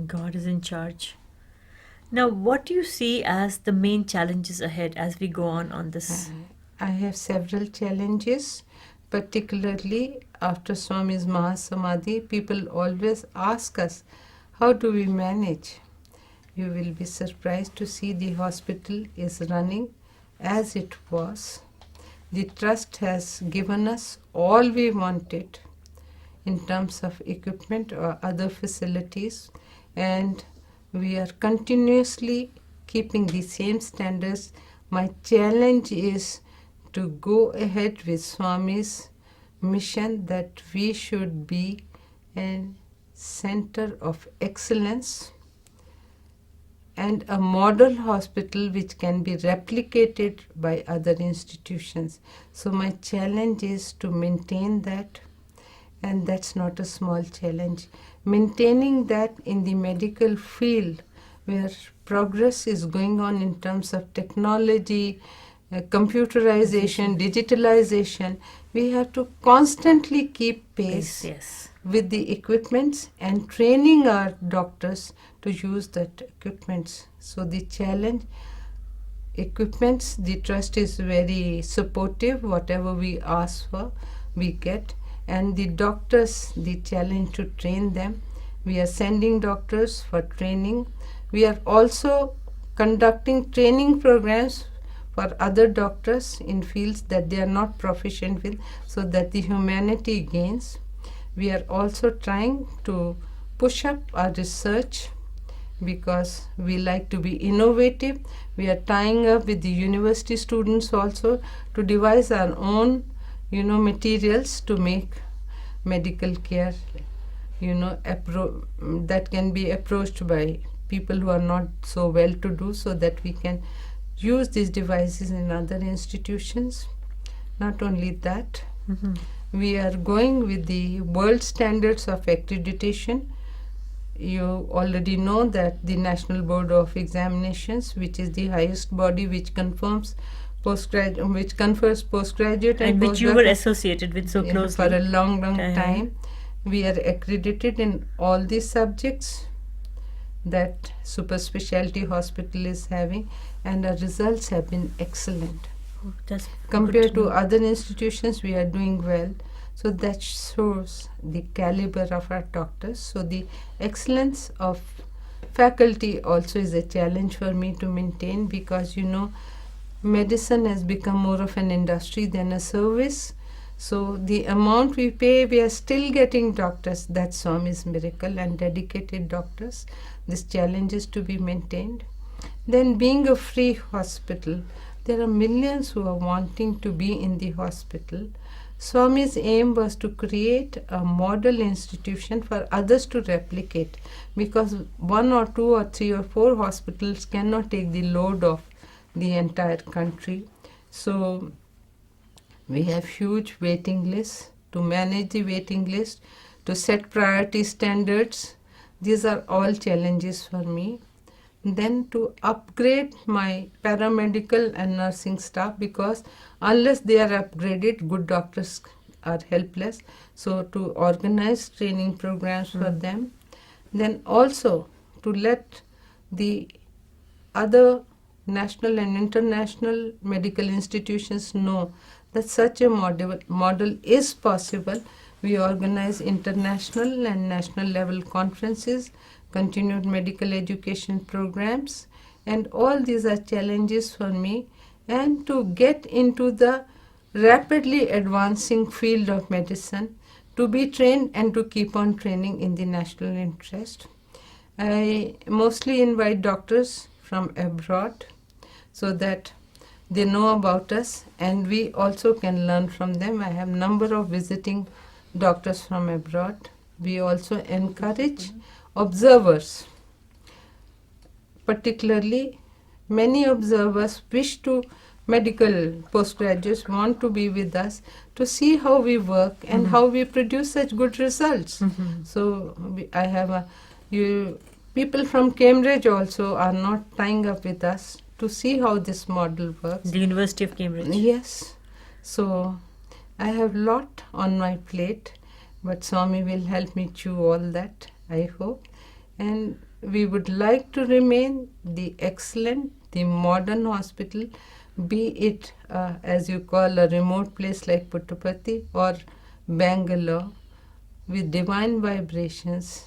God is in charge. Now, what do you see as the main challenges ahead as we go on this? I have several challenges, particularly after Swami's Mahasamadhi. People always ask us, how do we manage? You will be surprised to see the hospital is running as it was. The trust has given us all we wanted in terms of equipment or other facilities, and we are continuously keeping the same standards. My challenge is to go ahead with Swami's mission that we should be a center of excellence and a model hospital which can be replicated by other institutions. So my challenge is to maintain that, and that's not a small challenge. Maintaining that in the medical field where progress is going on in terms of technology, computerization, digitalization. We have to constantly keep pace Yes. with the equipments and training our doctors to use that equipments. So the challenge, equipments, the trust is very supportive. Whatever we ask for, we get. And the doctors, the challenge to train them. We are sending doctors for training. We are also conducting training programs for other doctors in fields that they are not proficient with, so that the humanity gains. We are also trying to push up our research because we like to be innovative. We are tying up with the university students also to devise our own, materials to make medical care, that can be approached by people who are not so well to do, so that we can use these devices in other institutions. Not only that, we are going with the world standards of accreditation. You already know that the National Board of Examinations, which is the highest body which confers postgraduate And which you were associated with so closely. For a long time. We are accredited in all these subjects that Super Speciality Hospital is having, and our results have been excellent. Compared to other institutions, we are doing well. So that shows the caliber of our doctors. So the excellence of faculty also is a challenge for me to maintain, because medicine has become more of an industry than a service. So the amount we pay, we are still getting doctors. That's Swami's miracle, and dedicated doctors. This challenge is to be maintained. Then, being a free hospital, there are millions who are wanting to be in the hospital. Swami's aim was to create a model institution for others to replicate, because 1 or 2 or 3 or 4 hospitals cannot take the load of the entire country. So we have huge waiting lists. To manage the waiting list, to set priority standards, these are all challenges for me. Then to upgrade my paramedical and nursing staff, because unless they are upgraded, good doctors are helpless. So to organize training programs for them. Then also to let the other national and international medical institutions know that such a model is possible. We organize international and national level conferences, continued medical education programs, and all these are challenges for me. And to get into the rapidly advancing field of medicine, to be trained and to keep on training in the national interest. I mostly invite doctors from abroad so that they know about us and we also can learn from them. I have number of visiting doctors from abroad. We also encourage observers. Particularly, many observers wish to, medical postgraduates want to be with us to see how we work and how we produce such good results. So I have people from Cambridge also are not tying up with us to see how this model works. The University of Cambridge. Yes. So I have lot on my plate, but Swami will help me chew all that, I hope. And we would like to remain the excellent, the modern hospital, be it as you call a remote place like Puttaparthi or Bangalore, with divine vibrations.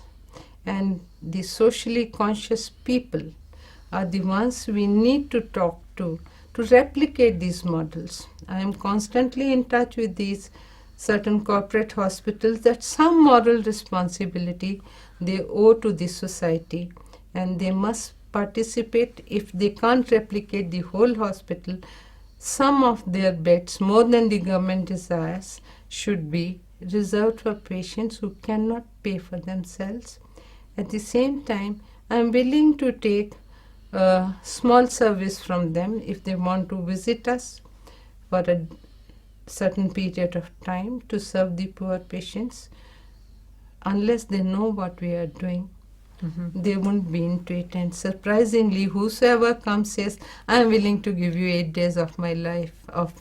And the socially conscious people are the ones we need to talk to replicate these models. I am constantly in touch with these certain corporate hospitals that some moral responsibility they owe to the society, and they must participate. If they can't replicate the whole hospital, some of their beds, more than the government desires, should be reserved for patients who cannot pay for themselves. At the same time, I am willing to take a small service from them if they want to visit us for a certain period of time to serve the poor patients. Unless they know what we are doing, they won't be into it. And surprisingly, whosoever comes says, I'm willing to give you 8 days of my life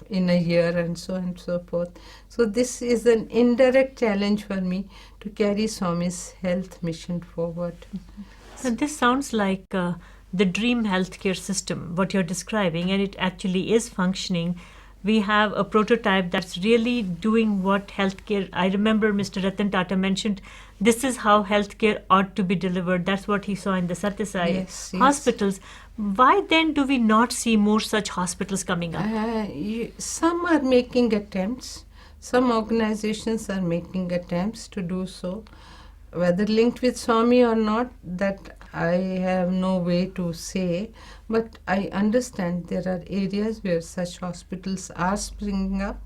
in a year, and so on and so forth. So this is an indirect challenge for me to carry Swami's health mission forward. So this sounds like the dream healthcare system, what you're describing, and it actually is functioning. We have a prototype that's really doing what healthcare. I remember Mr. Ratan Tata mentioned this is how healthcare ought to be delivered. That's what he saw in the Sathya hospitals. Why then do we not see more such hospitals coming up? Some are making attempts. Some organizations are making attempts to do so. Whether linked with Swami or not, that I have no way to say, but I understand there are areas where such hospitals are springing up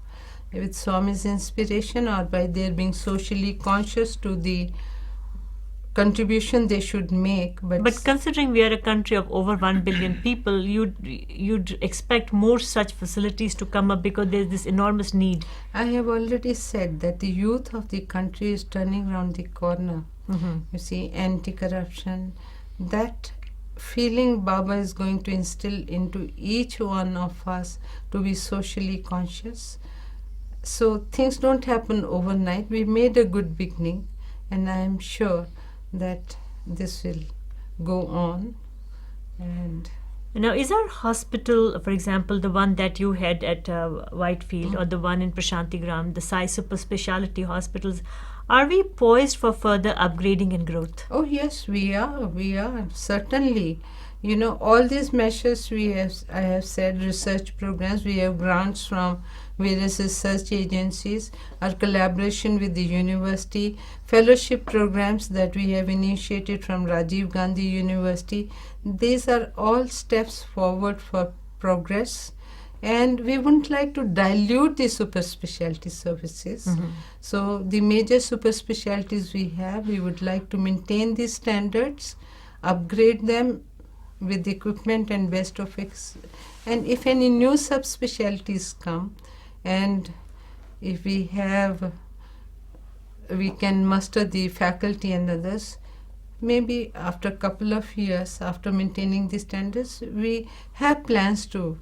with Swami's inspiration, or by their being socially conscious to the contribution they should make. But considering we are a country of over 1 billion people, you'd expect more such facilities to come up because there's this enormous need. I have already said that the youth of the country is turning around the corner. You see, anti-corruption, that feeling Baba is going to instill into each one of us to be socially conscious. So things don't happen overnight. We made a good beginning, and I am sure that this will go on. And now, is our hospital, for example, the one that you had at Whitefield or the one in Prashantigram, the Sai Super Speciality Hospitals, are we poised for further upgrading and growth? Oh yes, we are certainly. You know, all these measures I have said, research programs, we have grants from various research agencies, our collaboration with the university, fellowship programs that we have initiated from Rajiv Gandhi University. These are all steps forward for progress, and we wouldn't like to dilute the super specialty services. So the major super specialties we have, we would like to maintain these standards, upgrade them with equipment and best of and if any new subspecialties come, and if we can muster the faculty and others, maybe after a couple of years, after maintaining the standards, we have plans to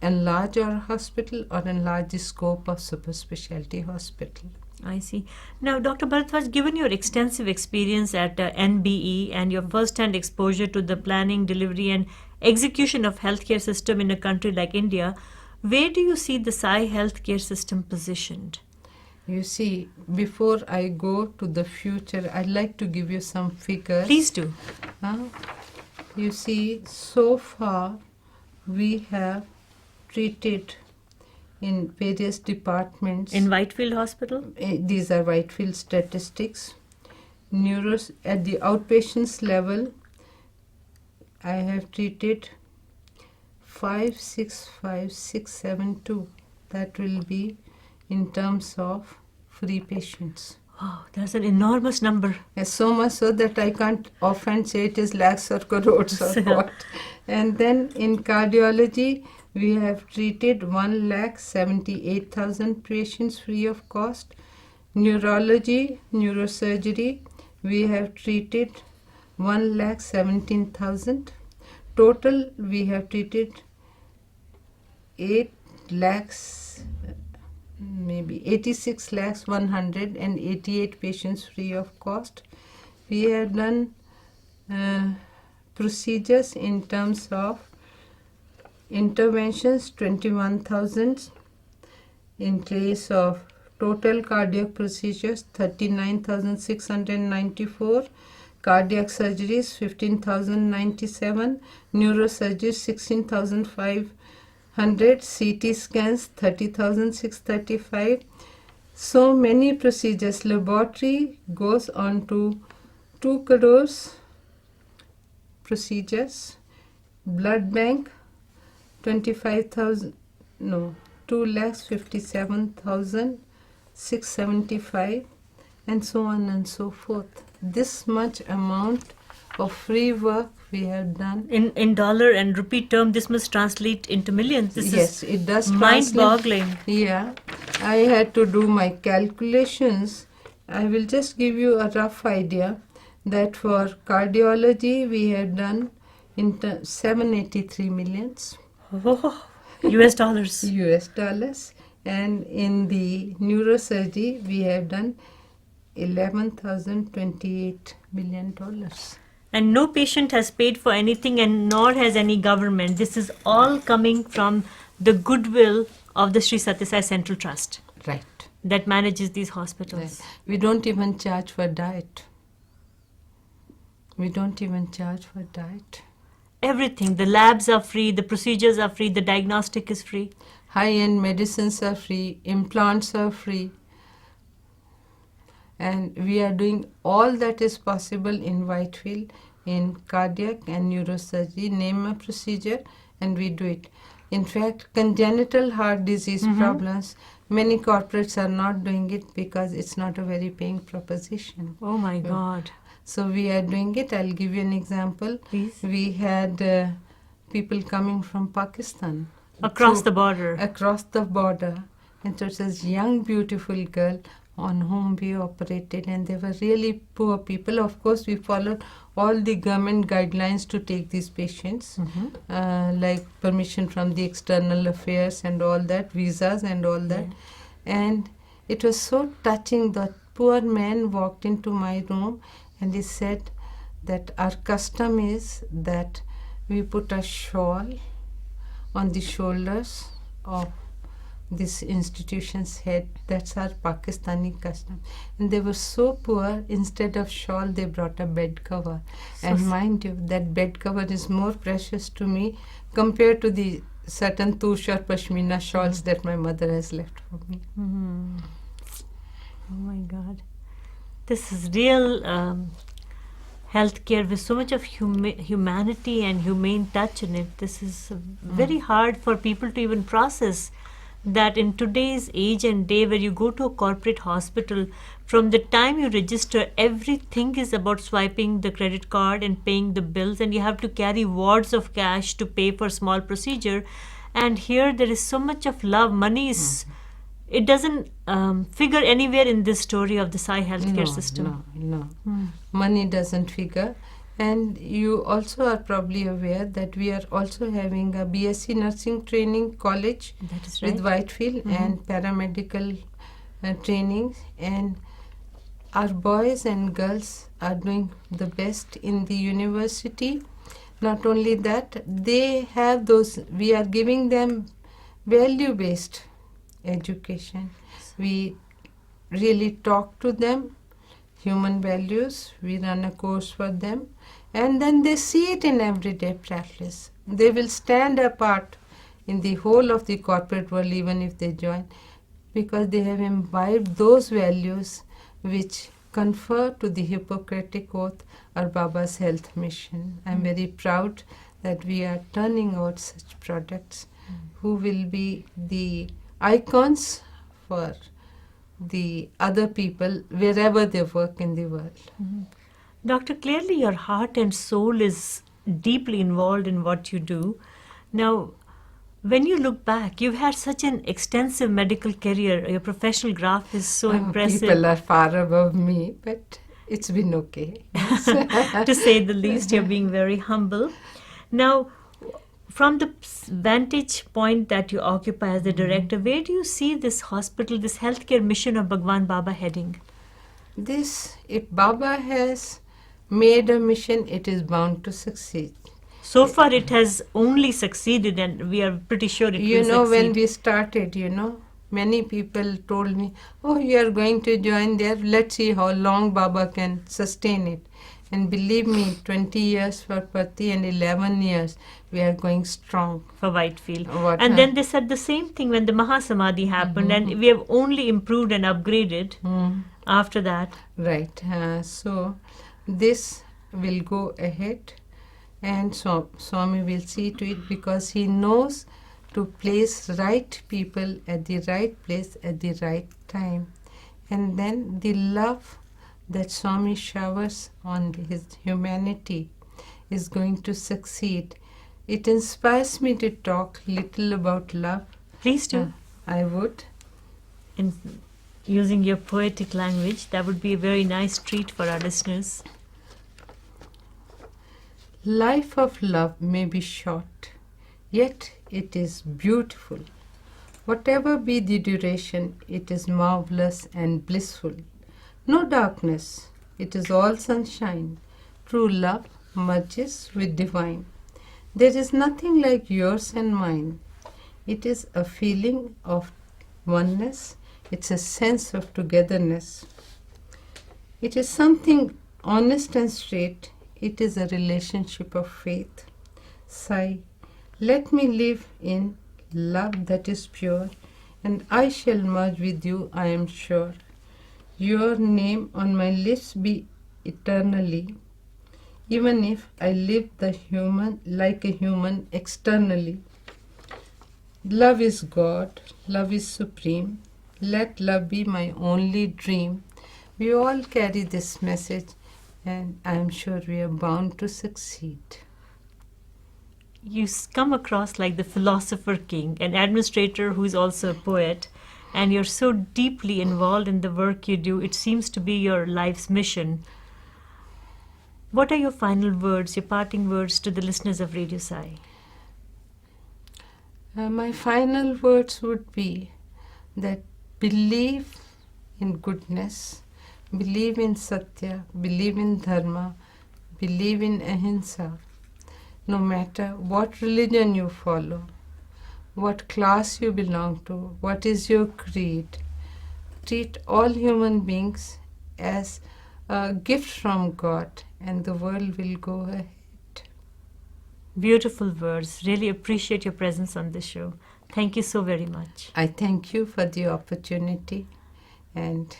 enlarge our hospital or enlarge the scope of super specialty hospital. I see. Now, Dr. Bharadwaj, given your extensive experience at NBE and your first-hand exposure to the planning, delivery and execution of healthcare system in a country like India, where do you see the Sai healthcare system positioned? You see, before I go to the future, I'd like to give you some figures. Please do. You see, so far we have treated in various departments. In Whitefield Hospital? These are Whitefield statistics. At the outpatients level, I have treated 565,672. That will be in terms of free patients. Wow, that's an enormous number. So much so that I can't often say it is lakhs or crores or what. And then in cardiology, we have treated 1,78,000 patients free of cost. Neurology, neurosurgery, we have treated 1,17,000. Total, we have treated 86,188 patients free of cost. We have done procedures in terms of interventions, 21,000. In case of total cardiac procedures, 39,694. Cardiac surgeries, 15,097. Neurosurgeries, 16,500. CT scans, 30,635. So many procedures. Laboratory goes on to 2 crores procedures. Blood bank, 2,57,675, and so on and so forth. This much amount of free work we have done. In dollar and rupee term, this must translate into millions. Yes, it does. Mind-boggling. Yeah, I had to do my calculations. I will just give you a rough idea. That for cardiology, we have done 783 millions Oh, US dollars. US dollars. And in the neurosurgery, we have done $11,028 million. And no patient has paid for anything, and nor has any government. This is all coming from the goodwill of the Sri Sathya Sai Central Trust Right. that manages these hospitals. Right. We don't even charge for diet. We don't even charge for diet. Everything. The labs are free, the procedures are free, the diagnostic is free. High-end medicines are free, implants are free. And we are doing all that is possible in Whitefield in cardiac and neurosurgery. Name a procedure and we do it. In fact, congenital heart disease problems, many corporates are not doing it because it's not a very paying proposition. Oh my God. So we are doing it. I'll give you an example. Please. We had people coming from Pakistan. Across the border. Across the border. And so it was a young, beautiful girl on whom we operated, and they were really poor people. Of course, we followed all the government guidelines to take these patients, like permission from the external affairs and all that, visas and all that. And it was so touching. That poor man walked into my room and he said that our custom is that we put a shawl on the shoulders of this institution's head. That's our Pakistani custom. And they were so poor, instead of shawl, they brought a bed cover. And mind you, that bed cover is more precious to me compared to the certain tush or pashmina shawls that my mother has left for me. Oh my God. This is real healthcare with so much of humanity and humane touch in it. This is very hard for people to even process, that in today's age and day, where you go to a corporate hospital, from the time you register, everything is about swiping the credit card and paying the bills, and you have to carry wads of cash to pay for small procedure. And here there is so much of love. Money is, it doesn't figure anywhere in this story of the Sai healthcare system. No. Money doesn't figure. And you also are probably aware that we are also having a BSc nursing training college with Whitefield and paramedical training. And our boys and girls are doing the best in the university. Not only that, they have those, we are giving them value-based education. We really talk to them, human values. We run a course for them. And then they see it in everyday practice. They will stand apart in the whole of the corporate world even if they join, because they have imbibed those values which confer to the Hippocratic Oath or Baba's health mission. I'm very proud that we are turning out such products who will be the icons for the other people wherever they work in the world. Doctor, clearly your heart and soul is deeply involved in what you do. Now, when you look back, you've had such an extensive medical career. Your professional graph is so impressive. People are far above me, but it's been okay. To say the least, you're being very humble. Now, from the vantage point that you occupy as the director, where do you see this hospital, this healthcare mission of Bhagawan Baba heading? This, if Baba has made a mission, it is bound to succeed. So far it has only succeeded, and we are pretty sure it will succeed. You know, when we started, many people told me, oh, you are going to join there, let's see how long Baba can sustain it. And believe me, 20 years for Patti and 11 years, we are going strong. For Whitefield. And then they said the same thing when the Mahasamadhi happened, and we have only improved and upgraded after that. Right. So this will go ahead, and Swami will see to it, because he knows to place right people at the right place at the right time. And then the love that Swami showers on his humanity is going to succeed. It inspires me to talk little about love. Please do. I would. In using your poetic language, that would be a very nice treat for our listeners. Life of love may be short, yet it is beautiful. Whatever be the duration, it is marvelous and blissful. No darkness, it is all sunshine. True love merges with divine. There is nothing like yours and mine. It is a feeling of oneness. It's a sense of togetherness. It is something honest and straight. It is a relationship of faith. Sigh, let me live in love that is pure, and I shall merge with you, I am sure. Your name on my lips be eternally, even if I live like a human externally. Love is God, love is supreme. Let love be my only dream. We all carry this message, and I am sure we are bound to succeed. You come across like the philosopher king, an administrator who's also a poet, and you're so deeply involved in the work you do. It seems to be your life's mission. What are your final words, your parting words to the listeners of Radio Sai? My final words would be that believe in goodness, believe in Sathya, believe in Dharma, believe in Ahimsa. No matter what religion you follow, what class you belong to, what is your creed, treat all human beings as a gift from God, and the world will go ahead. Beautiful words. Really appreciate your presence on this show. Thank you so very much. I thank you for the opportunity, and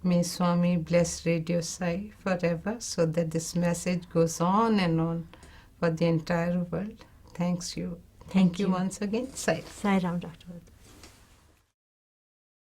may Swami bless Radio Sai forever so that this message goes on and on for the entire world. Thank you. Thank you once again. Sai. Sai Ram, Dr.